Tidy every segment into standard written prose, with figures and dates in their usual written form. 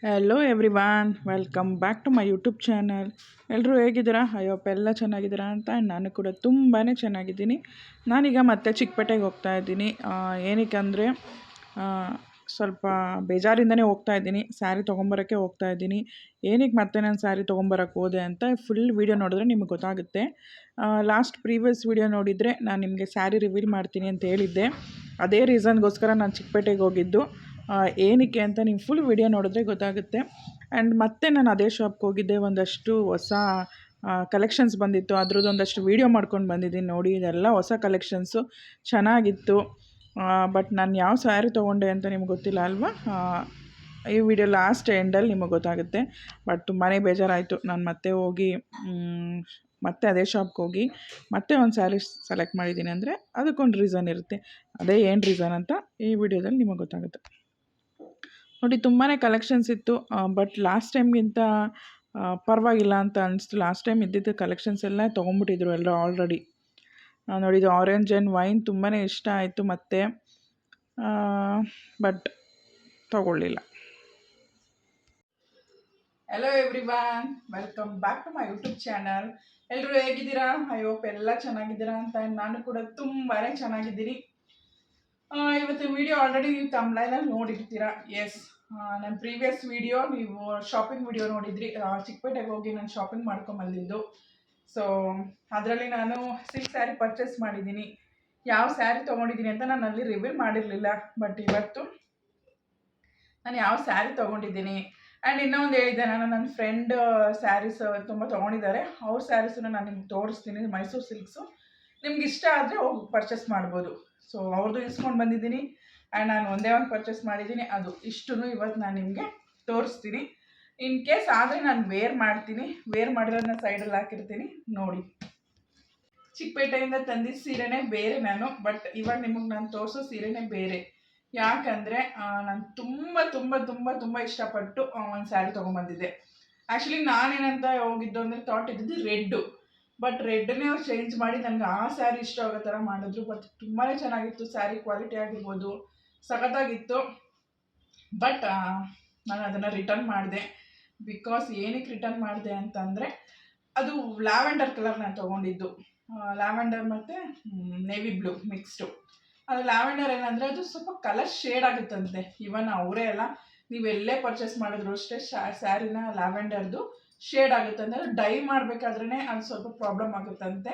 Hello everyone, welcome back to my YouTube channel. ಎಲ್ಲರೂ ಹೇಗಿದ್ದೀರಾ? ಅಯ್ಯೋಪ್ಪ ಎಲ್ಲ ಚೆನ್ನಾಗಿದ್ದೀರಾ ಅಂತ. ನಾನು ಕೂಡ ತುಂಬಾ ಚೆನ್ನಾಗಿದ್ದೀನಿ. ನಾನೀಗ ಮತ್ತೆ ಚಿಕ್ಕಪೇಟೆಗೆ ಹೋಗ್ತಾ ಇದ್ದೀನಿ. ಏನಕ್ಕೆ ಅಂದರೆ ಸ್ವಲ್ಪ ಬೇಜಾರಿಂದನೇ ಹೋಗ್ತಾ ಇದ್ದೀನಿ. ಸ್ಯಾರಿ ತೊಗೊಂಬರೋಕ್ಕೆ ಹೋಗ್ತಾ ಇದ್ದೀನಿ. ಏನಕ್ಕೆ ಮತ್ತೆ ನಾನು ಸ್ಯಾರಿ ತೊಗೊಂಬರೋಕ್ಕೆ ಹೋದೆ ಅಂತ ಫುಲ್ ವೀಡಿಯೋ ನೋಡಿದ್ರೆ ನಿಮಗೆ ಗೊತ್ತಾಗುತ್ತೆ. ಲಾಸ್ಟ್ ಪ್ರೀವಿಯಸ್ ವೀಡಿಯೋ ನೋಡಿದರೆ ನಾನು ನಿಮಗೆ ಸ್ಯಾರಿ ರಿವೀಲ್ ಮಾಡ್ತೀನಿ ಅಂತ ಹೇಳಿದ್ದೆ. ಅದೇ ರೀಸನ್ಗೋಸ್ಕರ ನಾನು ಚಿಕ್ಕಪೇಟೆಗೆ ಹೋಗಿದ್ದು. ಏನಕ್ಕೆ ಅಂತ ನೀವು ಫುಲ್ ವಿಡಿಯೋ ನೋಡಿದ್ರೆ ಗೊತ್ತಾಗುತ್ತೆ. ಆ್ಯಂಡ್ ಮತ್ತೆ ನಾನು ಅದೇ ಶಾಪ್ಗೆ ಹೋಗಿದ್ದೆ. ಒಂದಷ್ಟು ಹೊಸ ಕಲೆಕ್ಷನ್ಸ್ ಬಂದಿತ್ತು. ಅದ್ರದ್ದು ಒಂದಷ್ಟು ವೀಡಿಯೋ ಮಾಡ್ಕೊಂಡು ಬಂದಿದ್ದೀನಿ. ನೋಡಿ, ಇದೆಲ್ಲ ಹೊಸ ಕಲೆಕ್ಷನ್ಸು, ಚೆನ್ನಾಗಿತ್ತು. ಬಟ್ ನಾನು ಯಾವ ಸ್ಯಾರಿ ತೊಗೊಂಡೆ ಅಂತ ನಿಮ್ಗೆ ಗೊತ್ತಿಲ್ಲ ಅಲ್ವಾ? ಈ ವಿಡಿಯೋ ಲಾಸ್ಟ್ ಎಂಡಲ್ಲಿ ನಿಮಗೆ ಗೊತ್ತಾಗುತ್ತೆ. ಬಟ್ ತುಂಬಾ ಬೇಜಾರಾಯಿತು. ನಾನು ಮತ್ತೆ ಹೋಗಿ ಮತ್ತೆ ಅದೇ ಶಾಪ್ಗೆ ಹೋಗಿ ಮತ್ತೆ ಒಂದು ಸ್ಯಾರಿ ಸೆಲೆಕ್ಟ್ ಮಾಡಿದ್ದೀನಿ ಅಂದರೆ ಅದಕ್ಕೊಂದು ರೀಸನ್ ಇರುತ್ತೆ. ಅದೇ ಏನು ರೀಸನ್ ಅಂತ ಈ ವಿಡಿಯೋದಲ್ಲಿ ನಿಮಗೆ ಗೊತ್ತಾಗುತ್ತೆ. ನೋಡಿ, ತುಂಬಾ ಕಲೆಕ್ಷನ್ಸ್ ಇತ್ತು. ಬಟ್ ಲಾಸ್ಟ್ ಟೈಮ್ಗಿಂತ ಪರವಾಗಿಲ್ಲ ಅಂತ ಅನಿಸ್ತು. ಲಾಸ್ಟ್ ಟೈಮ್ ಇದ್ದಿದ್ದು ಕಲೆಕ್ಷನ್ಸ್ ಎಲ್ಲ ತೊಗೊಂಬಿಟ್ಟಿದ್ರು ಎಲ್ಲರೂ ಆಲ್ರೆಡಿ. ನೋಡಿ, ಇದು ಆರೆಂಜ್ ಆ್ಯಂಡ್ ವೈನ್ ತುಂಬಾ ಇಷ್ಟ ಆಯಿತು ಮತ್ತೆ, ಬಟ್ ತೊಗೊಳ್ಳಿಲ್ಲ. Hello everyone, welcome back to my YouTube channel. ಎಲ್ಲರೂ ಹೇಗಿದ್ದೀರಾ? ಐ ಹೋಪ್ ಎಲ್ಲ ಚೆನ್ನಾಗಿದ್ದೀರಾ ಅಂತ. ನಾನು ಕೂಡ ತುಂಬಾ ಚೆನ್ನಾಗಿದ್ದೀನಿ. ಇವತ್ತು ವಿಡಿಯೋ ಆಲ್ರೆಡಿ ನೀವು ತಮ್ಲೈನಲ್ಲಿ ನೋಡಿರ್ತೀರ. ಎಸ್, ನನ್ನ ಪ್ರೀವಿಯಸ್ ವಿಡಿಯೋ ನೀವು ಶಾಪಿಂಗ್ ವಿಡಿಯೋ ನೋಡಿದ್ರಿ. ಚಿಕ್ಕಪೇಟೆಗೆ ಹೋಗಿ ನಾನು ಶಾಪಿಂಗ್ ಮಾಡ್ಕೊಂಬಂದಿದ್ದು. ಸೊ ಅದರಲ್ಲಿ ನಾನು 6 ಸ್ಯಾರಿ ಪರ್ಚೇಸ್ ಮಾಡಿದ್ದೀನಿ. ಯಾವ ಸ್ಯಾರಿ ತೊಗೊಂಡಿದ್ದೀನಿ ಅಂತ ನಾನು ಅಲ್ಲಿ ರಿವೀಲ್ ಮಾಡಿರಲಿಲ್ಲ. ಬಟ್ ಇವತ್ತು ನಾನು ಯಾವ ಸ್ಯಾರಿ ತೊಗೊಂಡಿದ್ದೀನಿ ಆ್ಯಂಡ್ ಇನ್ನೊಂದು ಹೇಳಿದ್ದೆ, ನಾನು ನನ್ನ ಫ್ರೆಂಡ್ ಸ್ಯಾರೀಸ್ ತುಂಬ ತೊಗೊಂಡಿದ್ದಾರೆ. ಅವ್ರ ಸ್ಯಾರೀಸನ್ನು ನಾನು ನಿಮ್ಗೆ ತೋರಿಸ್ತೀನಿ. ಮೈಸೂರು ಸಿಲ್ಕ್ಸು ನಿಮ್ಗೆ ಇಷ್ಟ ಆದರೆ ಹೋಗಿ ಪರ್ಚೇಸ್ ಮಾಡ್ಬೋದು. ಸೊ ಅವ್ರದ್ದು ಇಸ್ಕೊಂಡು ಬಂದಿದ್ದೀನಿ ಆ್ಯಂಡ್ ನಾನು ಒಂದೇ ಒಂದು ಪರ್ಚೇಸ್ ಮಾಡಿದ್ದೀನಿ. ಅದು ಇಷ್ಟೂ ಇವತ್ತು ನಾನು ನಿಮಗೆ ತೋರಿಸ್ತೀನಿ. ಇನ್ ಕೇಸ್ ಆದರೆ ನಾನು ವೇರ್ ಮಾಡ್ತೀನಿ. ವೇರ್ ಮಾಡಿರೋದನ್ನ ಸೈಡಲ್ಲಿ ಹಾಕಿರ್ತೀನಿ ನೋಡಿ. ಚಿಕ್ಕಪೇಟೆಯಿಂದ ತಂದಿದ್ದ ಸೀರೆನೇ ಬೇರೆ ನಾನು, ಬಟ್ ಇವಾಗ ನಿಮಗೆ ನಾನು ತೋರಿಸೋ ಸೀರೆನೇ ಬೇರೆ. ಯಾಕಂದರೆ ನಾನು ತುಂಬ ತುಂಬ ತುಂಬ ತುಂಬ ಇಷ್ಟಪಟ್ಟು ಒಂದು ಸ್ಯಾರಿ ತೊಗೊಂಬಂದಿದ್ದೆ. ಆ್ಯಕ್ಚುಲಿ ನಾನೇನಂತ ಹೋಗಿದ್ದು ಅಂದರೆ ಥಾಟ್ ಇದ್ದಿದ್ದು ರೆಡ್ಡು. ಬಟ್ ರೆಡ್ಡನ್ನೇ ಅವ್ರು ಚೇಂಜ್ ಮಾಡಿ ನನಗೆ ಆ ಸ್ಯಾರಿ ಇಷ್ಟ ಆಗೋ ಥರ ಮಾಡಿದ್ರು. ಬಟ್ ತುಂಬಾ ಚೆನ್ನಾಗಿತ್ತು. ಸ್ಯಾರಿ ಕ್ವಾಲಿಟಿ ಆಗಿರ್ಬೋದು ಸಖತ್ತಾಗಿತ್ತು. ಬಟ್ ನಾನು ಅದನ್ನು ರಿಟರ್ನ್ ಮಾಡಿದೆ. ಬಿಕಾಸ್ ಏನಕ್ಕೆ ರಿಟರ್ನ್ ಮಾಡಿದೆ ಅಂತಂದರೆ, ಅದು ಲ್ಯಾವೆಂಡರ್ ಕಲರ್ ನಾನು ತೊಗೊಂಡಿದ್ದು. ಲ್ಯಾವೆಂಡರ್ ಮತ್ತು ನೇವಿ ಬ್ಲೂ ಮಿಕ್ಸ್ಡು. ಅದು ಲ್ಯಾವೆಂಡರ್ ಏನಂದರೆ ಅದು ಸ್ವಲ್ಪ ಕಲರ್ ಶೇಡ್ ಆಗುತ್ತಂತೆ. ಇವನ್ ಅವರೇ ಅಲ್ಲ, ನೀವೆಲ್ಲೇ ಪರ್ಚೇಸ್ ಮಾಡಿದ್ರು ಅಷ್ಟೇ ಸ್ಯಾರಿನ ಲ್ಯಾವೆಂಡರ್ದು ಶೇಡ್ ಆಗುತ್ತಂತೆ. ಅದು ಡೈ ಮಾಡಬೇಕಾದ್ರೇ ಅದು ಸ್ವಲ್ಪ ಪ್ರಾಬ್ಲಮ್ ಆಗುತ್ತಂತೆ.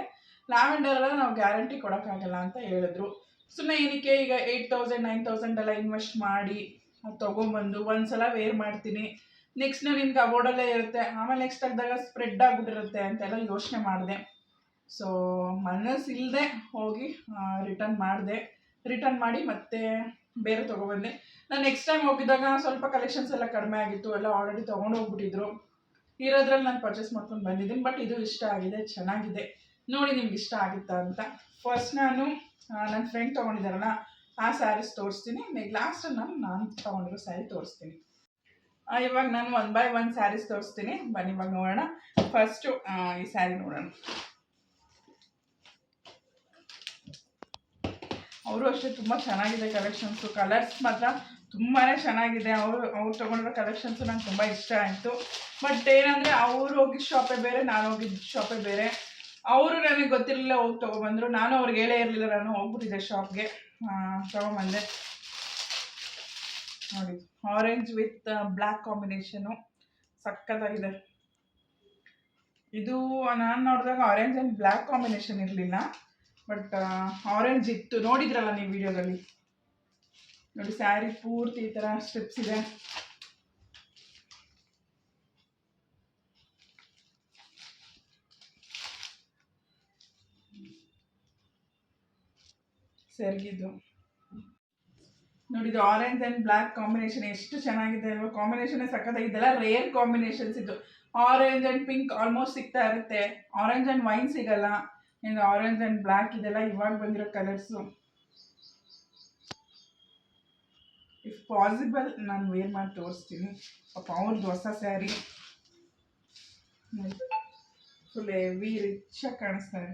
ಲ್ಯಾವೆಂಡರೆಲ್ಲ ನಾವು ಗ್ಯಾರಂಟಿ ಕೊಡೋಕ್ಕಾಗಲ್ಲ ಅಂತ ಹೇಳಿದ್ರು. ಸುಮ್ಮನೆ ಏನಕ್ಕೆ ಈಗ 8,000 9,000 ಎಲ್ಲ ಇನ್ವೆಸ್ಟ್ ಮಾಡಿ ಅದು ತೊಗೊಂಬಂದು ಒಂದು ಸಲ ವೇರ್ ಮಾಡ್ತೀನಿ, ನೆಕ್ಸ್ಟ್ ನಿಮ್ಗೆ ಕಬೋರ್ಡಲ್ಲೇ ಇರುತ್ತೆ, ಆಮೇಲೆ ನೆಕ್ಸ್ಟ್ ತೆಗ್ದಾಗ ಸ್ಪ್ರೆಡ್ ಆಗಿಬಿಟ್ಟಿರುತ್ತೆ ಅಂತೆಲ್ಲ ಯೋಚನೆ ಮಾಡಿದೆ. ಸೊ ಮನಸ್ಸಿಲ್ಲದೆ ಹೋಗಿ ರಿಟರ್ನ್ ಮಾಡಿದೆ. ರಿಟರ್ನ್ ಮಾಡಿ ಮತ್ತೆ ಬೇರೆ ತೊಗೊಬಂದೆ. ನಾನು ನೆಕ್ಸ್ಟ್ ಟೈಮ್ ಹೋಗಿದ್ದಾಗ ಸ್ವಲ್ಪ ಕಲೆಕ್ಷನ್ಸ್ ಎಲ್ಲ ಕಡಿಮೆ ಆಗಿತ್ತು. ಎಲ್ಲ ಆಲ್ರೆಡಿ ತೊಗೊಂಡು ಹೋಗ್ಬಿಟ್ಟಿದ್ರು. ಇರೋದ್ರಲ್ಲಿ ನಾನು ಪರ್ಚೇಸ್ ಮಾಡ್ಕೊಂಡು ಬಂದಿದ್ದೀನಿ. ಬಟ್ ಇದು ಇಷ್ಟ ಆಗಿದೆ, ಚೆನ್ನಾಗಿದೆ. ನೋಡಿ ನಿಮ್ಗೆ ಇಷ್ಟ ಆಗುತ್ತಾ ಅಂತ. ಫಸ್ಟ್ ನಾನು ನನ್ನ ಫ್ರೆಂಡ್ ತೊಗೊಂಡಿದ್ದಾರಲ್ಲ ಆ ಸ್ಯಾರೀಸ್ ತೋರಿಸ್ತೀನಿ. ಲಾಸ್ಟ್ ನಾನು ತೊಗೊಂಡಿರೋ ಸ್ಯಾರಿ ತೋರಿಸ್ತೀನಿ. ಇವಾಗ ನಾನು 1 by 1 ಸ್ಯಾರೀಸ್ ತೋರಿಸ್ತೀನಿ. ಬನ್ನಿ ಇವಾಗ ನೋಡೋಣ. ಫಸ್ಟು ಈ ಸ್ಯಾರಿ ನೋಡೋಣ. ಅವರು ಅಷ್ಟೇ ತುಂಬ ಚೆನ್ನಾಗಿದೆ ಕಲೆಕ್ಷನ್ಸು. ಕಲರ್ಸ್ ಮಾತ್ರ ತುಂಬಾ ಚೆನ್ನಾಗಿದೆ. ಅವ್ರು ತೊಗೊಂಡಿರೋ ಕಲೆಕ್ಷನ್ಸು ನಂಗೆ ತುಂಬ ಇಷ್ಟ ಆಯಿತು. ಬಟ್ ಏನಂದರೆ ಅವ್ರು ಹೋಗಿದ್ದ ಶಾಪೇ ಬೇರೆ, ನಾನು ಹೋಗಿದ್ದ ಶಾಪೇ ಬೇರೆ. ಅವರು ನನಗೆ ಗೊತ್ತಿರಲಿಲ್ಲ, ಹೋಗಿ ತೊಗೊಬಂದರು. ನಾನು ಅವ್ರಿಗೆ ಹೇಳೇ ಇರಲಿಲ್ಲ, ನಾನು ಹೋಗ್ಬಿಟ್ಟಿದ್ದೆ ಶಾಪ್ಗೆ, ತೊಗೊಂಬಂದೆ. ನೋಡಿ, ಆರೆಂಜ್ ವಿತ್ ಬ್ಲ್ಯಾಕ್ ಕಾಂಬಿನೇಷನು ಸಖತ್ತಾಗಿದೆ. ಇದು ನಾನು ನೋಡಿದಾಗ ಆರೆಂಜ್ ಆ್ಯಂಡ್ ಬ್ಲ್ಯಾಕ್ ಕಾಂಬಿನೇಷನ್ ಇರಲಿಲ್ಲ, ಬಟ್ ಆರೆಂಜ್ ಇತ್ತು. ನೋಡಿದ್ರಲ್ಲ ನೀವು ವಿಡಿಯೋದಲ್ಲಿ. ನೋಡಿ, ಸ್ಯಾರಿ ಪೂರ್ತಿ ಈ ಥರ ಸ್ಟ್ರಿಪ್ಸ್ ಇದೆ. ಸೆರಗಿದ್ದು ನೋಡಿ, ಇದು ಆರೆಂಜ್ ಆ್ಯಂಡ್ ಬ್ಲ್ಯಾಕ್ ಕಾಂಬಿನೇಷನ್ ಎಷ್ಟು ಚೆನ್ನಾಗಿದೆ ಅಲ್ವಾ? ಕಾಂಬಿನೇಷನ್ ಸಖತ್ತಾಗಿದ್ದೆಲ್ಲ ರೇರ್ ಕಾಂಬಿನೇಷನ್ಸ್ ಇತ್ತು. ಆರೆಂಜ್ ಆ್ಯಂಡ್ ಪಿಂಕ್ ಆಲ್ಮೋಸ್ಟ್ ಸಿಗ್ತಾ ಇರುತ್ತೆ. ಆರೆಂಜ್ ಆ್ಯಂಡ್ ವೈನ್ ಸಿಗಲ್ಲ. ಇನ್ನು ಆರೆಂಜ್ ಆ್ಯಂಡ್ ಬ್ಲ್ಯಾಕ್ ಇದೆಲ್ಲ ಇವಾಗ ಬಂದಿರೋ ಕಲರ್ಸು. ಇಫ್ ಪಾಸಿಬಲ್ ನಾನು ವೇರ್ ಮಾಡಿ ತೋರಿಸ್ತೀನಿ. ಪಾಪ ಅವ್ರದ್ದು ಹೊಸ ಸ್ಯಾರಿ ಫುಲ್ ಹೆವಿ ರಿಚಾಗಿ ಕಾಣಿಸ್ತಾರೆ.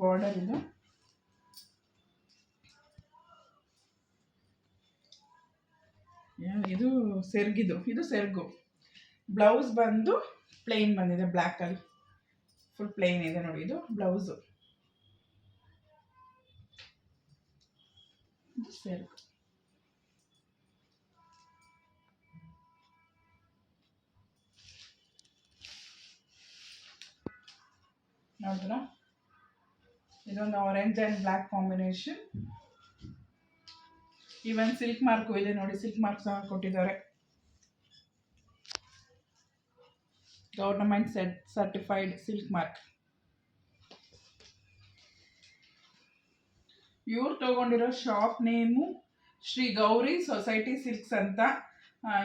ಬಾರ್ಡರ್ ಇದು. ಇದು ಸೆರ್ಗಿದು, ಇದು ಸೆರ್ಗು. ಬ್ಲೌಸ್ ಬಂದು ಪ್ಲೇನ್ ಬಂದಿದೆ, ಬ್ಲ್ಯಾಕಲ್ಲಿ ಫುಲ್ ಪ್ಲೇನ್ ಇದೆ ನೋಡಿ. ಇದು ಬ್ಲೌಸು, ಸೆರ್ಗು. ನೋಡಿದ್ರ, ಇದೊಂದು orange and black combination. Even silk mark ಇದೆ ನೋಡಿ, ಸಿಲ್ಕ್ ಮಾರ್ಕ್ ಸಹ ಕೊಟ್ಟಿದ್ದಾರೆ. Government certified silk mark. ಇವ್ರು ತಗೊಂಡಿರೋ shop name Shri Gauri society silks ಅಂತ.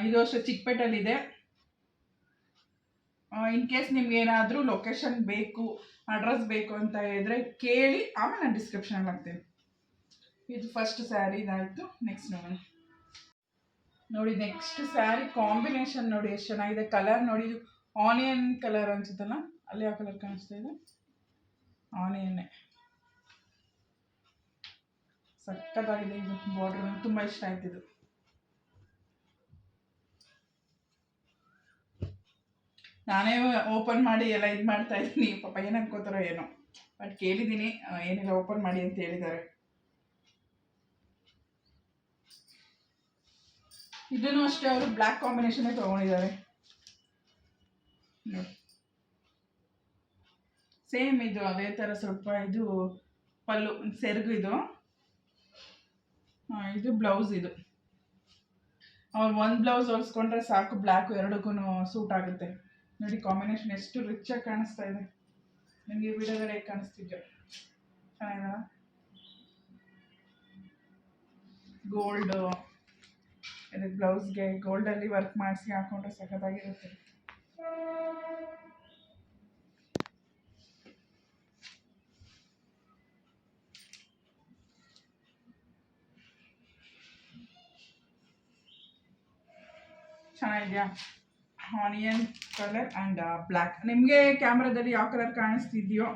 ಇದು ಅಷ್ಟೇ ಚಿಕ್ಕಪೇಟೆಯಲ್ಲಿದೆ. ಇನ್ ಕೇಸ್ ನಿಮ್ಗೆ ಏನಾದರೂ ಲೊಕೇಶನ್ ಬೇಕು, ಅಡ್ರೆಸ್ ಬೇಕು ಅಂತ ಹೇಳಿದ್ರೆ ಕೇಳಿ, ಆಮೇಲೆ ನಾನು ಡಿಸ್ಕ್ರಿಪ್ಷನಲ್ಲಿ ಹಾಕ್ತೀನಿ. ಇದು ಫಸ್ಟ್ ಸ್ಯಾರಿ ಇದಾಯಿತು. ನೆಕ್ಸ್ಟ್ ನೋಡಿ ನೆಕ್ಸ್ಟ್ ಸ್ಯಾರಿ ಕಾಂಬಿನೇಷನ್ ನೋಡಿ ಎಷ್ಟು ಚೆನ್ನಾಗಿದೆ. ಕಲರ್ ನೋಡಿ, ಇದು ಆನಿಯನ್ ಕಲರ್ ಅನ್ಸುತ್ತಲ್ಲ, ಅಲ್ಲಿ ಯಾವ ಕಲರ್ ಕಾಣಿಸ್ತಾ ಇದೆ? ಆನಿಯನ್ನೇ. ಸಕ್ಕತ್ತಾಗಿದೆ ಇದು ಬಾರ್ಡರ್, ತುಂಬ ಇಷ್ಟ ಆಯ್ತು ಇದು. ನಾನೇ ಓಪನ್ ಮಾಡಿ ಎಲ್ಲ ಇದು ಮಾಡ್ತಾ ಇದ್ದೀನಿ. ಪಾಪ ಏನು ಅನ್ಕೋತಾರೋ ಏನೋ, ಬಟ್ ಕೇಳಿದ್ದೀನಿ, ಏನಿಲ್ಲ ಓಪನ್ ಮಾಡಿ ಅಂತ ಹೇಳಿದ್ದಾರೆ. ಇದನ್ನು ಅಷ್ಟೇ ಅವರು ಬ್ಲ್ಯಾಕ್ ಕಾಂಬಿನೇಷನ್ನೇ ತೊಗೊಂಡಿದ್ದಾರೆ. ಸೇಮ್ ಇದು ಅದೇ ಥರ ಸ್ವಲ್ಪ ಇದು ಪಲ್ಲು ಸೆರಗು ಇದು. ಇದು ಬ್ಲೌಸ್. ಇದು ಅವ್ರು ಒಂದು ಬ್ಲೌಸ್ ಹೊಲಿಸ್ಕೊಂಡ್ರೆ ಸಾಕು, ಬ್ಲ್ಯಾಕು ಎರಡಕ್ಕೂ ಸೂಟ್ ಆಗುತ್ತೆ ನೋಡಿ. ಕಾಂಬಿನೇಷನ್ ಎಷ್ಟು ರಿಚಾಗಿ ಕಾಣಿಸ್ತಾ ಇದೆ. ನಿಮಗೆ ವಿಡಿಯೋದಲ್ಲಿ ಹೇಗೆ ಕಾಣಿಸ್ತಿದ್ಯೋ ಚೆನ್ನಾಗಿದಲ್ಲ. ಗೋಲ್ಡು, ಇದಕ್ಕೆ ಬ್ಲೌಸ್ಗೆ ಗೋಲ್ಡಲ್ಲಿ ವರ್ಕ್ ಮಾಡಿಸಿ ಹಾಕೊಂಡ್ರೆ ಸಖತ್ತಾಗಿರುತ್ತೆ. ಚೆನ್ನಾಗಿದೆಯಾ? Onion colour and black. ನಿಮಗೆ ಕ್ಯಾಮ್ರಾದಲ್ಲಿ ಯಾವ ಕಲರ್ ಕಾಣಿಸ್ತಿದೆಯೋ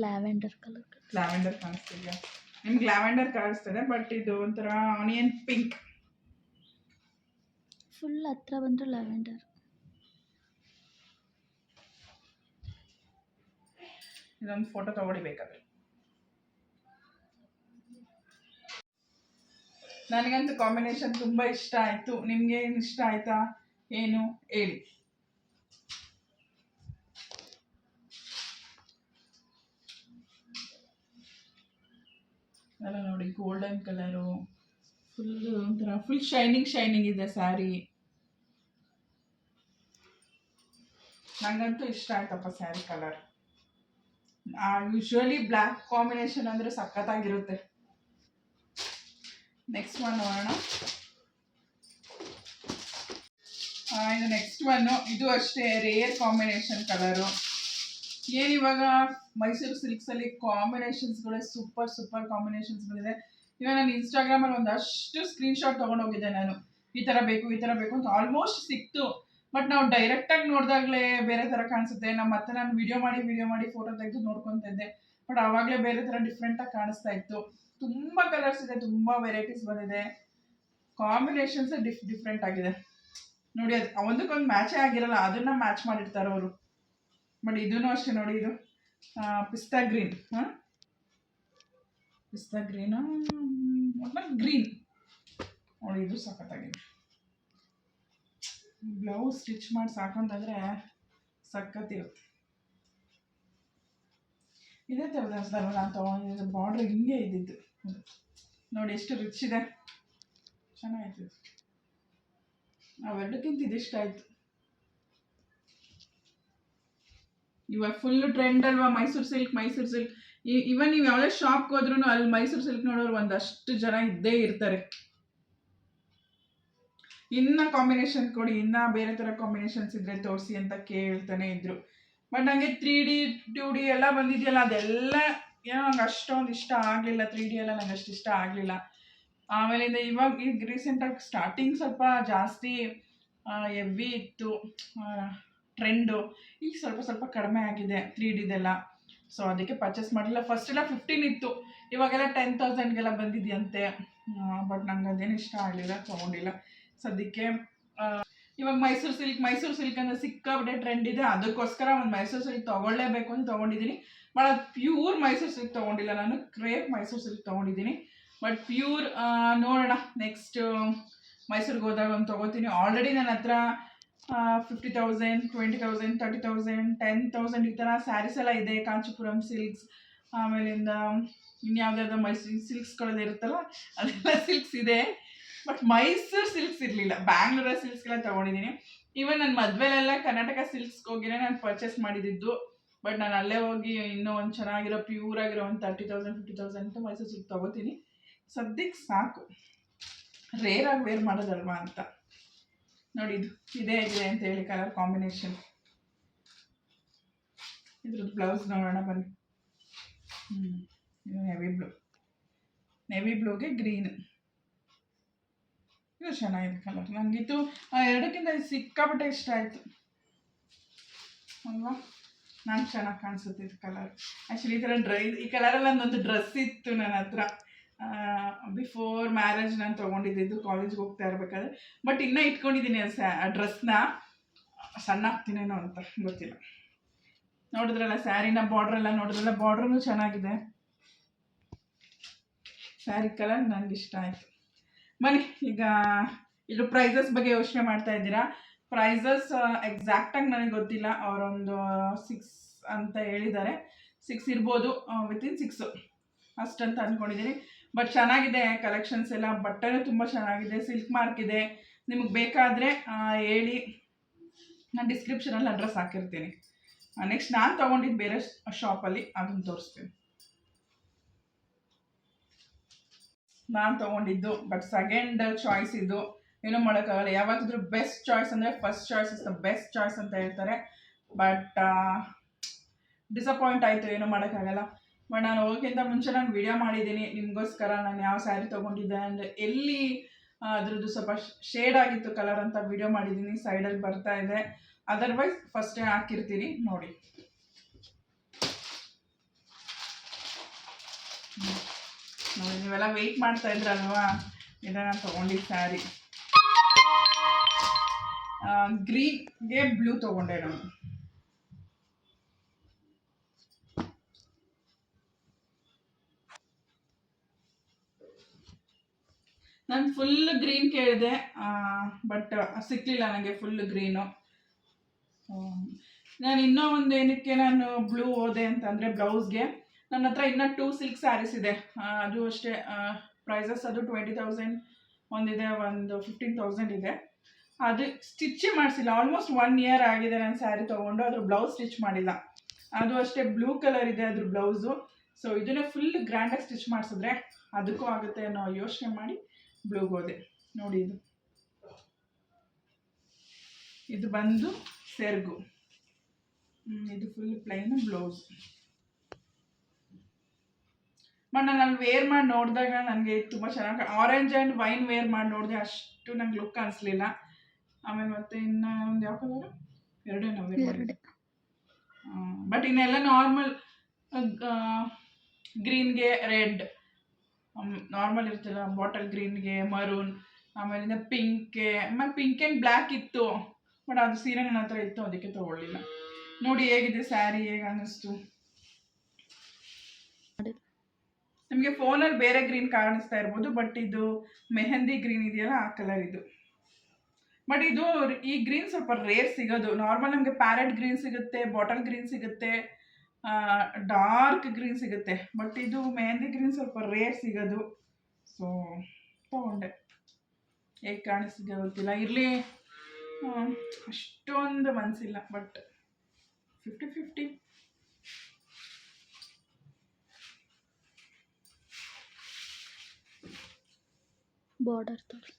ಲ್ಯಾವೆಂಡರ್ ಕಲರ್. ಲ್ಯಾವೆಂಡರ್ ಕಾಣಿಸ್ತಿದೆಯಾ? ನಿಮ್ಗೆ ಲ್ಯಾವೆಂಡರ್ ಕಾಣಿಸ್ತದೆ, ಬಟ್ ಇದು ಒಂಥರ ಆನಿಯನ್ ಪಿಂಕ್. ಫುಲ್ ಹತ್ರ ಬಂದರೆ ಲ್ಯಾವೆಂಡರ್. ಇದೊಂದು ಫೋಟೋ ತಗೊಳ್ಬೇಕಾದ್ರೆ. ನನಗಂತೂ ಕಾಂಬಿನೇಷನ್ ತುಂಬ ಇಷ್ಟ ಆಯಿತು. ನಿಮ್ಗೆ ಏನು ಇಷ್ಟ ಆಯ್ತಾ ಏನು ಹೇಳಿ. ಎಲ್ಲ ನೋಡಿ ಗೋಲ್ಡನ್ ಕಲರು, ಫುಲ್ ಒಂಥರ ಫುಲ್ ಶೈನಿಂಗ್ ಇದೆ ಸ್ಯಾರಿ. ನನಗಂತೂ ಇಷ್ಟ ಆಯ್ತಪ್ಪ sari colour. Usually black combination ಅಂದರೆ ಸಖತ್ತಾಗಿರುತ್ತೆ. ನೆಕ್ಸ್ಟ್ ಒನ್ ನೋಡೋಣ. ಇದು ನೆಕ್ಸ್ಟ್ ಒನ್ನು. ಇದು ಅಷ್ಟೇ ರೇರ್ ಕಾಂಬಿನೇಷನ್ ಕಲರು. ಏನಿವಾಗ ಮೈಸೂರು ಸಿಲ್ಕ್ಸಲ್ಲಿ ಕಾಂಬಿನೇಷನ್ಸ್ಗಳೇ ಸೂಪರ್ ಕಾಂಬಿನೇಷನ್ಸ್ ಬಂದಿದೆ. ಇವಾಗ ನಾನು ಇನ್ಸ್ಟಾಗ್ರಾಮಲ್ಲಿ ಒಂದಷ್ಟು ಸ್ಕ್ರೀನ್ಶಾಟ್ ತೊಗೊಂಡೋಗಿದ್ದೆ ನಾನು. ಈ ಥರ ಬೇಕು ಅಂತ ಆಲ್ಮೋಸ್ಟ್ ಸಿಕ್ತು. ಬಟ್ ನಾವು ಡೈರೆಕ್ಟಾಗಿ ನೋಡಿದಾಗಲೇ ಬೇರೆ ಥರ ಕಾಣಿಸುತ್ತೆ. ಮತ್ತೆ ನಾನು ವಿಡಿಯೋ ಮಾಡಿ ಫೋಟೋ ತೆಗೆದು ನೋಡ್ಕೊತಿದ್ದೆ. ಬಟ್ ಆವಾಗಲೇ ಬೇರೆ ಥರ ಡಿಫ್ರೆಂಟಾಗಿ ಕಾಣಿಸ್ತಾ ಇತ್ತು. ತುಂಬ ಕಲರ್ಸ್ ಇದೆ, ತುಂಬ ವೆರೈಟೀಸ್ ಬಂದಿದೆ. ಕಾಂಬಿನೇಷನ್ಸ್ ಡಿಫ್ರೆಂಟ್ ಆಗಿದೆ ನೋಡಿ. ಅದು ಒಂದಕ್ಕೊಂದು ಮ್ಯಾಚೇ ಆಗಿರಲ್ಲ, ಅದನ್ನು ಮ್ಯಾಚ್ ಮಾಡಿರ್ತಾರೆ ಅವರು. ಬಟ್ ಇದೂ ಅಷ್ಟೇ ನೋಡಿ. ಇದು ಪಿಸ್ತಾ ಗ್ರೀನ್, ಪಿಸ್ತಾ ಗ್ರೀನು ಗ್ರೀನ್ ನೋಡಿ. ಇದು ಸಖತ್ತಾಗಿದೆ. ಬ್ಲೌಸ್ ಸ್ಟಿಚ್ ಮಾಡಿ ಸಾಕೊಂಡ್ರೆ ಸಖತ್ತಿರುತ್ತೆ. ಇದೇ ಥರದ ಅನ್ಸ್ತಾರಲ್ಲ ನಾನು ತೊಗೊಂಡಿದ್ದು. ಬಾರ್ಡ್ರ್ ಹಿಂಗೆ ಇದ್ದಿದ್ದು ನೋಡಿ, ಎಷ್ಟು ರಿಚ್ ಇದೆ, ಚೆನ್ನಾಗಿತ್ತು. ಅವೆರಡಕ್ಕಿಂತ ಇದಿಷ್ಟ ಆಯಿತು. ಇವಾಗ ಫುಲ್ ಟ್ರೆಂಡ್ ಅಲ್ವಾ ಮೈಸೂರು ಸಿಲ್ಕ್. ಇವನ್ ನೀವು ಯಾವುದೇ ಶಾಪ್ಗೆ ಹೋದ್ರೂ ಅಲ್ಲಿ ಮೈಸೂರು ಸಿಲ್ಕ್ ನೋಡೋರು ಒಂದಷ್ಟು ಜನ ಇದ್ದೇ ಇರ್ತಾರೆ. ಇನ್ನು ಕಾಂಬಿನೇಷನ್ ಕೊಡಿ, ಇನ್ನೂ ಬೇರೆ ಥರ ಕಾಂಬಿನೇಷನ್ಸ್ ಇದ್ದರೆ ತೋರಿಸಿ ಅಂತ ಕೇಳ್ತಾನೆ ಇದ್ರು. ಬಟ್ ನನಗೆ 3D 2D ಎಲ್ಲ ಬಂದಿದೆಯಲ್ಲ, ಅದೆಲ್ಲ ಏನೋ ನಂಗೆ ಅಷ್ಟೊಂದು ಇಷ್ಟ ಆಗಲಿಲ್ಲ. 3D ಎಲ್ಲ ನಂಗೆ ಅಷ್ಟು ಇಷ್ಟ ಆಗಲಿಲ್ಲ. ಆಮೇಲಿಂದ ಇವಾಗ ಈಗ ರೀಸೆಂಟಾಗಿ ಸ್ಟಾರ್ಟಿಂಗ್ ಸ್ವಲ್ಪ ಜಾಸ್ತಿ ಎವ್ವಿ ಇತ್ತು ಟ್ರೆಂಡು. ಈಗ ಸ್ವಲ್ಪ ಸ್ವಲ್ಪ ಕಡಿಮೆ ಆಗಿದೆ 3Dದೆಲ್ಲ. ಸೊ ಅದಕ್ಕೆ ಪರ್ಚೇಸ್ ಮಾಡಿಲ್ಲ. ಫಸ್ಟ್ ಎಲ್ಲ 15 ಇತ್ತು, ಇವಾಗೆಲ್ಲ 10,000ಗೆಲ್ಲ ಬಂದಿದೆಯಂತೆ. ಬಟ್ ನಂಗೆ ಅದೇನು ಇಷ್ಟ ಆಗಲಿಲ್ಲ, ತೊಗೊಂಡಿಲ್ಲ ಸದ್ಯಕ್ಕೆ. ಇವಾಗ ಮೈಸೂರು ಸಿಲ್ಕ್ ಅಂದರೆ ಸಿಕ್ಕಾಬಿಟ್ಟೆ ಟ್ರೆಂಡ್ ಇದೆ, ಅದಕ್ಕೋಸ್ಕರ ಒಂದು ಮೈಸೂರು ಸಿಲ್ಕ್ ತೊಗೊಳ್ಳೇಬೇಕು ಅಂತ ತೊಗೊಂಡಿದ್ದೀನಿ. ಭಾಳ ಪ್ಯೂರ್ ಮೈಸೂರು ಸಿಲ್ಕ್ ತೊಗೊಂಡಿಲ್ಲ ನಾನು, ಕ್ರೇಪ್ ಮೈಸೂರು ಸಿಲ್ಕ್ ತೊಗೊಂಡಿದ್ದೀನಿ. ಬಟ್ ಪ್ಯೂರ್ ನೋಡೋಣ, ನೆಕ್ಸ್ಟ್ ಮೈಸೂರಿಗೆ ಹೋದಾಗ ಒಂದು ತೊಗೋತೀನಿ. ಆಲ್ರೆಡಿ ನನ್ನ ಹತ್ರ 50,000, 20,000, 30,000, 10,000 ಈ ಥರ ಸ್ಯಾರೀಸ್ ಎಲ್ಲ ಇದೆ. ಕಾಂಚೀಪುರಂ ಸಿಲ್ಕ್ಸ್, ಆಮೇಲಿಂದ ಇನ್ಯಾವುದಾದ್ರು ಮೈಸೂರು ಸಿಲ್ಕ್ಸ್ಗಳೆಲ್ಲ ಇರುತ್ತಲ್ಲ, ಅದೆಲ್ಲ ಸಿಲ್ಕ್ಸ್ ಇದೆ. ಬಟ್ ಮೈಸೂರು ಸಿಲ್ಕ್ಸ್ ಇರಲಿಲ್ಲ, ಬ್ಯಾಂಗ್ಳೂರ ಸಿಲ್ಕ್ಸ್ಗೆಲ್ಲ ತೊಗೊಂಡಿದ್ದೀನಿ. ಈವನ್ ನನ್ನ ಮದುವೆಲೆಲ್ಲ ಕರ್ನಾಟಕ ಸಿಲ್ಕ್ಸ್ಗೆ ಹೋಗಿನೇ ನಾನು ಪರ್ಚೇಸ್ ಮಾಡಿದ್ದು. ಬಟ್ ನಾನು ಅಲ್ಲೇ ಹೋಗಿ ಇನ್ನೂ ಒಂದು ಚೆನ್ನಾಗಿರೋ ಪ್ಯೂರ್ ಆಗಿರೋ ಒಂದು 30,000, 50,000 ಅಂತ ಮೈಸೂರು ಸಿಲ್ಕ್ ತೊಗೋತೀನಿ. ಸದ್ಯಕ್ಕೆ ಸಾಕು, ರೇರಾಗಿ ವೇರ್ ಮಾಡೋದಲ್ವಾ ಅಂತ. ನೋಡಿ ಇದು ಇದೇ ಇದೆ ಅಂತ ಹೇಳಿ ಕಲರ್ ಕಾಂಬಿನೇಷನ್. ಇದ್ರದ್ದು ಬ್ಲೌಸ್ ನೋಡೋಣ ಬನ್ನಿ. ಇದು ನೆವಿ ಬ್ಲೂಗೆ ಗ್ರೀನ್. ಇದು ಚೆನ್ನಾಗಿದೆ ಕಲರ್. ನನಗಿತ್ತು ಎರಡಕ್ಕಿಂತ ಸಿಕ್ಕಾಪಟ್ಟೆ ಇಷ್ಟ ಆಯಿತು ಅಲ್ವಾ. ನಾನು ಚೆನ್ನಾಗಿ ಕಾಣಿಸುತ್ತೆ ಇದು ಕಲರ್. ಆ್ಯಕ್ಚುಲಿ ಈ ಥರ ಈ ಕಲರಲ್ಲಿ ಒಂದೊಂದು ಡ್ರೆಸ್ ಇತ್ತು ನನ್ನ ಹತ್ರ. ಬಿಫೋರ್ ಮ್ಯಾರೇಜ್ ನಾನು ತೊಗೊಂಡಿದ್ದು ಕಾಲೇಜ್ಗೆ ಹೋಗ್ತಾ ಇರಬೇಕಾದ್ರೆ. ಬಟ್ ಇನ್ನೂ ಇಟ್ಕೊಂಡಿದ್ದೀನಿ ಆ ಡ್ರೆಸ್ನ. ಸಣ್ಣ ಆಗ್ತೀನೇನೋ ಅಂತ ಗೊತ್ತಿಲ್ಲ. ನೋಡಿದ್ರಲ್ಲ ಸ್ಯಾರಿನ ಬಾರ್ಡ್ರೆಲ್ಲ ನೋಡಿದ್ರಲ್ಲ, ಬಾರ್ಡ್ರೂ ಚೆನ್ನಾಗಿದೆ. ಸ್ಯಾರಿ ಕಲರ್ ನನಗಿಷ್ಟ ಆಯಿತು. ಬನ್ನಿ ಈಗ ಇದು ಪ್ರೈಸಸ್ ಬಗ್ಗೆ ಯೋಚನೆ ಮಾಡ್ತಾ ಇದ್ದೀರಾ. ಪ್ರೈಸಸ್ ಎಕ್ಸಾಕ್ಟಾಗಿ ನನಗೆ ಗೊತ್ತಿಲ್ಲ, ಅವರೊಂದು 6 ಅಂತ ಹೇಳಿದ್ದಾರೆ. 6 ಇರ್ಬೋದು, ವಿತಿನ್ 6 ಅಷ್ಟಂತ ಅಂದ್ಕೊಂಡಿದ್ದೀನಿ. ಬಟ್ ಚೆನ್ನಾಗಿದೆ ಕಲೆಕ್ಷನ್ಸ್ ಎಲ್ಲ, ಬಟ್ಟೆನೂ ತುಂಬ ಚೆನ್ನಾಗಿದೆ. ಸಿಲ್ಕ್ ಮಾರ್ಕ್ ಇದೆ. ನಿಮಗೆ ಬೇಕಾದರೆ ಹೇಳಿ, ನಾನು ಡಿಸ್ಕ್ರಿಪ್ಷನಲ್ಲಿ ಅಡ್ರೆಸ್ ಹಾಕಿರ್ತೀನಿ. ನೆಕ್ಸ್ಟ್ ನಾನು ತೊಗೊಂಡಿದ್ದು ಬೇರೆ ಶಾಪಲ್ಲಿ, ಅದನ್ನು ತೋರಿಸ್ತೀನಿ. ನಾನು ತೊಗೊಂಡಿದ್ದು ಬಟ್ ಸೆಕೆಂಡ್ ಚಾಯ್ಸ್ ಇದು. ಏನೂ ಮಾಡೋಕ್ಕಾಗಲ್ಲ, ಯಾವತ್ತಿದ್ರೂ ಬೆಸ್ಟ್ ಚಾಯ್ಸ್ ಅಂದರೆ first choice is the best choice ಅಂತ ಹೇಳ್ತಾರೆ. ಬಟ್ ಡಿಸಪಾಯಿಂಟ್ ಆಯಿತು, ಏನೂ ಮಾಡೋಕ್ಕಾಗಲ್ಲ. ಬಟ್ ನಾನು ಹೋಗೋಕ್ಕಿಂತ ಮುಂಚೆ ನಾನು ವಿಡಿಯೋ ಮಾಡಿದ್ದೀನಿ ನಿಮಗೋಸ್ಕರ, ನಾನು ಯಾವ ಸ್ಯಾರಿ ತೊಗೊಂಡಿದ್ದೆ ಅಂದರೆ ಎಲ್ಲಿ ಅದ್ರದ್ದು ಸ್ವಲ್ಪ ಶೇಡ್ ಆಗಿತ್ತು ಕಲರ್ ಅಂತ ವಿಡಿಯೋ ಮಾಡಿದ್ದೀನಿ. ಸೈಡಲ್ಲಿ ಬರ್ತಾ ಇದೆ, ಅದರ್ವೈಸ್ ಫಸ್ಟೇ ಹಾಕಿರ್ತೀನಿ ನೋಡಿ. ನೋಡಿ, ನೀವೆಲ್ಲ ವೆಯ್ಟ್ ಮಾಡ್ತಾ ಇದ್ರಲ್ವಾ, ಇದನ್ನು ನಾನು ತೊಗೊಂಡಿದ್ದ ಸ್ಯಾರಿ. ಗ್ರೀನ್ಗೆ ಬ್ಲೂ ತೊಗೊಂಡೆ ನಾನು. ನಾನು ಫುಲ್ ಗ್ರೀನ್ ಕೇಳಿದೆ, ಬಟ್ ಸಿಕ್ಕಲಿಲ್ಲ ನನಗೆ ಫುಲ್ ಗ್ರೀನು. ನಾನು ಇನ್ನೂ ಒಂದು ಏನಕ್ಕೆ ನಾನು ಬ್ಲೂ ಹೋದೆ ಅಂತಂದರೆ, ಬ್ಲೌಸ್ಗೆ ನನ್ನ ಹತ್ರ ಇನ್ನೂ 2 ಸಿಲ್ಕ್ ಸ್ಯಾರೀಸ್ ಇದೆ. ಅದು ಅಷ್ಟೇ ಪ್ರೈಸಸ್ ಅದು 20,000 ಒಂದಿದೆ, ಒಂದು 15,000 ಇದೆ. ಅದು ಸ್ಟಿಚ್ಚೇ ಮಾಡಿಸಿಲ್ಲ. ಆಲ್ಮೋಸ್ಟ್ 1 ಇಯರ್ ಆಗಿದೆ ನಾನು ಸ್ಯಾರಿ ತೊಗೊಂಡು, ಅದ್ರ ಬ್ಲೌಸ್ ಸ್ಟಿಚ್ ಮಾಡಿಲ್ಲ. ಅದು ಅಷ್ಟೇ ಬ್ಲೂ ಕಲರ್ ಇದೆ ಅದ್ರ ಬ್ಲೌಸು. ಸೊ ಇದನ್ನೇ ಫುಲ್ ಗ್ರ್ಯಾಂಡಾಗಿ ಸ್ಟಿಚ್ ಮಾಡಿಸಿದ್ರೆ ಅದಕ್ಕೂ ಆಗುತ್ತೆ ಅನ್ನೋ ಯೋಚನೆ ಮಾಡಿ ಬ್ಲೂಗೆ ಹೋದೆ. ನೋಡಿ, ಇದು ಬಂದು ಸೆರ್ಗು. ಇದು ಫುಲ್ ಪ್ಲೈನ್ ಬ್ಲೌಸ್. ಬಟ್ ನಾನು ಅಲ್ಲಿ ವೇರ್ ಮಾಡಿ ನೋಡಿದಾಗ ನನಗೆ ತುಂಬ ಚೆನ್ನಾಗಿ ಆರೆಂಜ್ ಆ್ಯಂಡ್ ವೈನ್ ವೇರ್ ಮಾಡಿ ನೋಡಿದೆ, ಅಷ್ಟು ನಂಗೆ ಲುಕ್ ಅನಿಸ್ಲಿಲ್ಲ. ಆಮೇಲೆ ಮತ್ತೆ ಇನ್ನು ಒಂದು ಯಾವ ಕಲರು, ಎರಡೇ ನಾವು ವೇರ್ ಮಾಡಿದ್ದೆ. ಬಟ್ ಇನ್ನೆಲ್ಲ ನಾರ್ಮಲ್ ಗ್ರೀನ್ಗೆ ರೆಡ್, ನಾರ್ಮಲ್ ಇರ್ತಲ್ಲ ಬಾಟಲ್ ಗ್ರೀನ್ಗೆ ಮರೂನ್, ಆಮೇಲಿಂದ ಪಿಂಕ್ಗೆ, ಆಮೇಲೆ ಪಿಂಕ್ ಆ್ಯಂಡ್ ಬ್ಲ್ಯಾಕ್ ಇತ್ತು. ಬಟ್ ಅದು ಸೀರೆ ನನ್ನ ಹತ್ರ ಇತ್ತು, ಅದಕ್ಕೆ ತೊಗೊಳ್ಳಿಲ್ಲ. ನೋಡಿ ಹೇಗಿದೆ ಸ್ಯಾರಿ, ಹೇಗೆ ಅನ್ನಿಸ್ತು ನಿಮಗೆ. ಫೋನಲ್ಲಿ ಬೇರೆ ಗ್ರೀನ್ ಕಾಣಿಸ್ತಾ ಇರ್ಬೋದು, ಬಟ್ ಇದು ಮೆಹಂದಿ ಗ್ರೀನ್ ಇದೆಯಲ್ಲ, ಆ ಕಲರ್ ಇದು. ಬಟ್ ಇದು ಈ ಗ್ರೀನ್ ಸ್ವಲ್ಪ ರೇರ್ ಸಿಗೋದು. ನಾರ್ಮಲ್ ನಮಗೆ ಪ್ಯಾರೆಟ್ ಗ್ರೀನ್ ಸಿಗುತ್ತೆ, ಬಾಟಲ್ ಗ್ರೀನ್ ಸಿಗುತ್ತೆ, ಡಾರ್ಕ್ ಗ್ರೀನ್ ಸಿಗುತ್ತೆ. ಬಟ್ ಇದು ಮೆಹಂದಿ ಗ್ರೀನ್ ಸ್ವಲ್ಪ ರೇರ್ ಸಿಗೋದು. ಸೊ ತೊಗೊಂಡೆ. ಹೇಗೆ ಕಾಣಿಸ್ತಿದೆ ಗೊತ್ತಿಲ್ಲ, ಇರಲಿ, ಅಷ್ಟೊಂದು ಮನಸ್ಸಿಲ್ಲ. ಬಟ್ 50-50. ಬಾರ್ಡರ್ ತೋರಿಸಿ.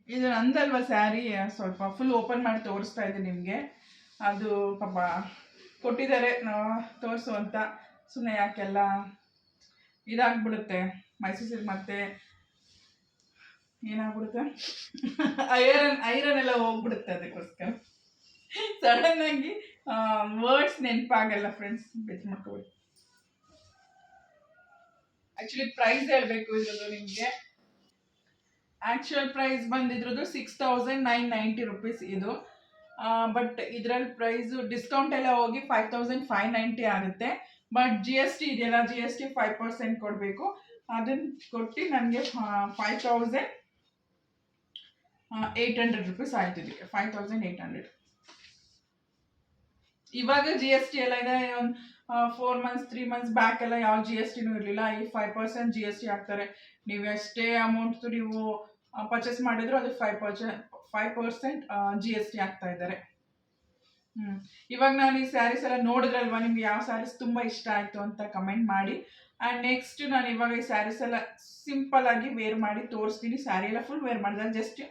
ಇದು ನಂದಲ್ವ ಸ್ಯಾರಿ, ಸ್ವಲ್ಪ ಫುಲ್ ಓಪನ್ ಮಾಡಿ ತೋರಿಸ್ತಾ ಇದ್ದೀನಿ ನಿಮಗೆ. ಅದು ಪಾಪ ಕೊಟ್ಟಿದ್ದಾರೆ ತೋರಿಸು ಅಂತ. ಸುಮ್ಮನೆ ಯಾಕೆಲ್ಲ ಇದಾಗ್ಬಿಡುತ್ತೆ ಮೈಸೂರು ಸಿಲ್ಕ್, ಮತ್ತೆ ಏನಾಗ್ಬಿಡುತ್ತೆ ಐರನ್ ಎಲ್ಲ ಹೋಗ್ಬಿಡುತ್ತೆ. ಅದಕ್ಕೋಸ್ಕರ ಸಡನ್ ಆಗಿ ವರ್ಡ್ಸ್ ನೆನಪಾಗಲ್ಲ ಫ್ರೆಂಡ್ಸ್, ಬೆಚ್ಚ ಮಾಡ್ಕೊಬಿಡಿ. ಆಕ್ಚುಲಿ ಪ್ರೈಸ್ ಹೇಳ್ಬೇಕು ಇದ್ರದ್ದು ನಿಮಗೆ. ಆಕ್ಚುಯಲ್ ಪ್ರೈಸ್ ಬಂದಿದ್ರದ್ದು 6,990 ರುಪೀಸ್ ಇದು. ಬಟ್ ಇದರಲ್ಲಿ ಪ್ರೈಸು ಡಿಸ್ಕೌಂಟ್ ಎಲ್ಲ ಹೋಗಿ 5,590 ಆಗುತ್ತೆ. ಬಟ್ GST ಇದೆಯಲ್ಲ, GST 5% ಕೊಡಬೇಕು. ಅದನ್ನು ಕೊಟ್ಟು ನನಗೆ 5,800 ರುಪೀಸ್ ಆಯ್ತು. ಇದಕ್ಕೆ 5,800. ಇವಾಗ GST ಎಲ್ಲ ಇದೆ. ಒಂದು 4 ಮಂತ್ಸ್ 3 ಮಂತ್ಸ್ ಬ್ಯಾಕ್ ಎಲ್ಲ ಯಾವ GSTನೂ ಇರಲಿಲ್ಲ. ಈ 5% GST ಹಾಕ್ತಾರೆ. ನೀವು ಎಷ್ಟೇ ಅಮೌಂಟ್ ನೀವು ಪರ್ಚೇಸ್ ಮಾಡಿದ್ರು ಅದು 5% GST ಹಾಕ್ತಾ ಇದ್ದಾರೆ. ಇವಾಗ ನಾನು ಈ ಸ್ಯಾರೀಸ್ ಎಲ್ಲ ನೋಡಿದ್ರಲ್ವಾ, ನಿಮ್ಗೆ ಯಾವ ಸ್ಯಾರೀಸ್ ತುಂಬ ಇಷ್ಟ ಆಯಿತು ಅಂತ ಕಮೆಂಟ್ ಮಾಡಿ. ಆ್ಯಂಡ್ ನೆಕ್ಸ್ಟ್ ನಾನು ಇವಾಗ ಈ ಸ್ಯಾರೀಸ್ ಎಲ್ಲ ಸಿಂಪಲ್ ಆಗಿ ವೇರ್ ಮಾಡಿ ತೋರಿಸ್ತೀನಿ. ಸ್ಯಾರಿ ಎಲ್ಲ ಫುಲ್ ವೇರ್ ಮಾಡಿದಾಗ ಜಸ್ಟ್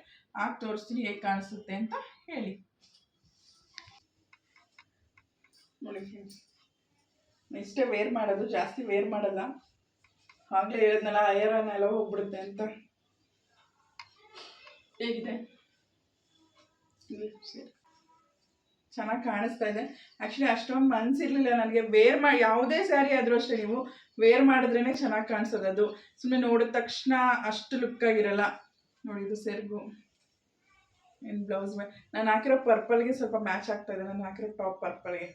ಹಾಕಿ ತೋರಿಸ್ತೀನಿ ಹೇಗೆ ಕಾಣಿಸುತ್ತೆ ಅಂತ ಹೇಳಿ. ನೋಡಿ ಫ್ರೆಂಡ್ಸ್, ಇಷ್ಟೇ ವೇರ್ ಮಾಡೋದು, ಜಾಸ್ತಿ ವೇರ್ ಮಾಡಲ್ಲ. ಆಗಲೇ ಹೇಳಿದ್ನಲ್ಲ ಐರನ್ ಎಲ್ಲ ಹೋಗ್ಬಿಡುತ್ತೆ ಅಂತ. ಹೇಗಿದೆ? ಚೆನ್ನಾಗಿ ಕಾಣಿಸ್ತಾ ಇದೆ. ಆ್ಯಕ್ಚುಲಿ ಅಷ್ಟೊಂದು ಮನಸ್ಸಿರಲಿಲ್ಲ ನನಗೆ ವೇರ್ ಮಾಡಿ, ಯಾವುದೇ ಸ್ಯಾರಿ ಆದರೂ ಅಷ್ಟೇ ನೀವು ವೇರ್ ಮಾಡಿದ್ರೇ ಚೆನ್ನಾಗಿ ಕಾಣಿಸೋದು. ಅದು ಸುಮ್ಮನೆ ನೋಡಿದ ತಕ್ಷಣ ಅಷ್ಟು ಲುಕ್ಕಾಗಿರಲ್ಲ. ನೋಡಿ, ಇದು ಸೆರಗು, ಏನು ಬ್ಲೌಸ್ ನಾನು ಹಾಕಿರೋ ಪರ್ಪಲ್ಗೆ ಸ್ವಲ್ಪ ಮ್ಯಾಚ್ ಆಗ್ತಾ ಇದೆ. ನಾನು ಹಾಕಿರೋ ಟಾಪ್ ಪರ್ಪಲ್ಗೆ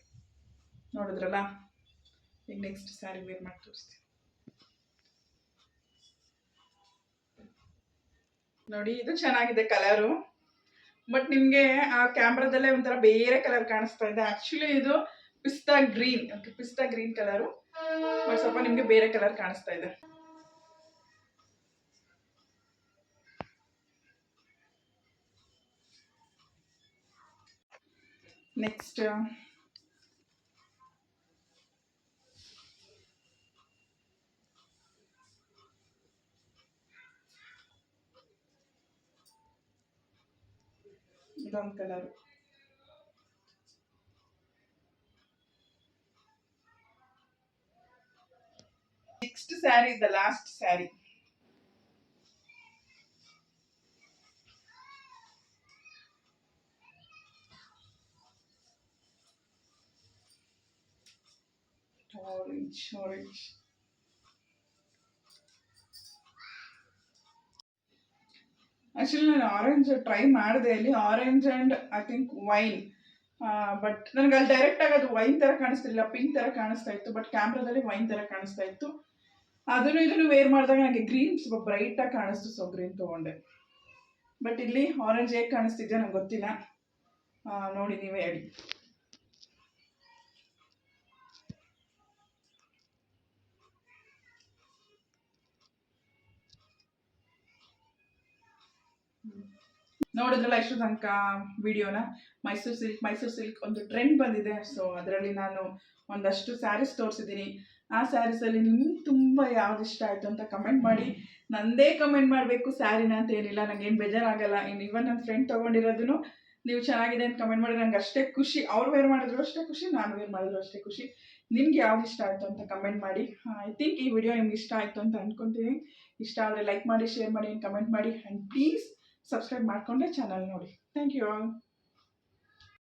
ನೋಡಿದ್ರಲ್ಲ. ಈಗ ನೆಕ್ಸ್ಟ್ ಸ್ಯಾರಿ ವೇರ್ ಮಾಡಿ ತೋರಿಸ್ತೀನಿ. ನೋಡಿ, ಇದು ಚೆನ್ನಾಗಿದೆ ಕಲರು. ಬಟ್ ನಿಮಗೆ ಆ ಕ್ಯಾಮ್ರಾದಲ್ಲೇ ಒಂಥರ ಬೇರೆ ಕಲರ್ ಕಾಣಿಸ್ತಾ ಇದೆ. ಆ್ಯಕ್ಚುಲಿ ಇದು ಪಿಸ್ತಾ ಗ್ರೀನ್ ಕಲರು. ಬಟ್ ಸ್ವಲ್ಪ ನಿಮಗೆ ಬೇರೆ ಕಲರ್ ಕಾಣಿಸ್ತಾ ಇದೆ. ನೆಕ್ಸ್ಟ್ ಇದೊಂದು colour. Next saree, the last saree. Orange. Actually ನಾನು ಆರೆಂಜ್ ಟ್ರೈ ಮಾಡಿದೆ ಅಲ್ಲಿ, orange and I think wine. But ನನಗೆ ಅಲ್ಲಿ ಡೈರೆಕ್ಟಾಗಿ ಅದು ವೈನ್ ಥರ ಕಾಣಿಸ್ತಿಲ್ಲ, ಪಿಂಕ್ ಥರ ಕಾಣಿಸ್ತಾ ಇತ್ತು. ಬಟ್ ಕ್ಯಾಮ್ರಾದಲ್ಲಿ ವೈನ್ ಥರ ಕಾಣಿಸ್ತಾ ಇತ್ತು. ಇದನ್ನು ವೇರ್ ಮಾಡಿದಾಗ ನನಗೆ ಗ್ರೀನ್ ಸ್ವಲ್ಪ ಬ್ರೈಟಾಗಿ ಕಾಣಿಸ್ತು, ಸೊ ಗ್ರೀನ್ ತೊಗೊಂಡೆ. ಬಟ್ ಇಲ್ಲಿ ಆರೆಂಜ್ ಹೇಗೆ ಕಾಣಿಸ್ತಿದ್ಯೋ ನಂಗೆ ಗೊತ್ತಿಲ್ಲ. ನೋಡಿ ನೀವೇ ಹೇಳಿ. ನೋಡಿದ್ರಲ್ಲ ಇಷ್ಟು ತನಕ ವಿಡಿಯೋನ. ಮೈಸೂರು ಸಿಲ್ಕ್ ಒಂದು ಟ್ರೆಂಡ್ ಬಂದಿದೆ. ಸೊ ಅದರಲ್ಲಿ ನಾನು ಒಂದಷ್ಟು ಸ್ಯಾರೀಸ್ ತೋರಿಸಿದ್ದೀನಿ. ಆ ಸ್ಯಾರೀಸಲ್ಲಿ ನಿಮ್ಗೆ ತುಂಬ ಯಾವ್ದು ಇಷ್ಟ ಆಯಿತು ಅಂತ ಕಮೆಂಟ್ ಮಾಡಿ. ನಂದೇ ಕಮೆಂಟ್ ಮಾಡಬೇಕು ಸ್ಯಾರಿನ ಅಂತ ಏನಿಲ್ಲ, ನನಗೇನು ಬೇಜಾರಾಗಲ್ಲ. ಇವನ್ ನನ್ನ ಫ್ರೆಂಡ್ ತೊಗೊಂಡಿರೋದನ್ನು ನೀವು ಚೆನ್ನಾಗಿದೆ ಅಂತ ಕಮೆಂಟ್ ಮಾಡಿ ನಂಗೆ ಅಷ್ಟೇ ಖುಷಿ. ಅವ್ರು ವೇರ್ ಮಾಡಿದ್ರು ಅಷ್ಟೇ ಖುಷಿ, ನಾನು ವೇರ್ ಮಾಡಿದ್ರು ಅಷ್ಟೇ ಖುಷಿ. ನಿಮ್ಗೆ ಯಾವ್ದು ಇಷ್ಟ ಆಯಿತು ಅಂತ ಕಮೆಂಟ್ ಮಾಡಿ. ಐ ಥಿಂಕ್ ಈ ವಿಡಿಯೋ ನಿಮ್ಗೆ ಇಷ್ಟ ಆಯಿತು ಅಂತ ಅಂದ್ಕೊತೀನಿ. ಇಷ್ಟ ಆದರೆ ಲೈಕ್ ಮಾಡಿ, ಶೇರ್ ಮಾಡಿ, ಕಮೆಂಟ್ ಮಾಡಿ. ಆ್ಯಂಡ್ ಪ್ಲೀಸ್ ಸಬ್ಸ್ಕ್ರೈಬ್ ಮಾಡಿಕೊಂಡ್ರೆ ಚಾನಲ್ ನೋಡಿ. Thank you all.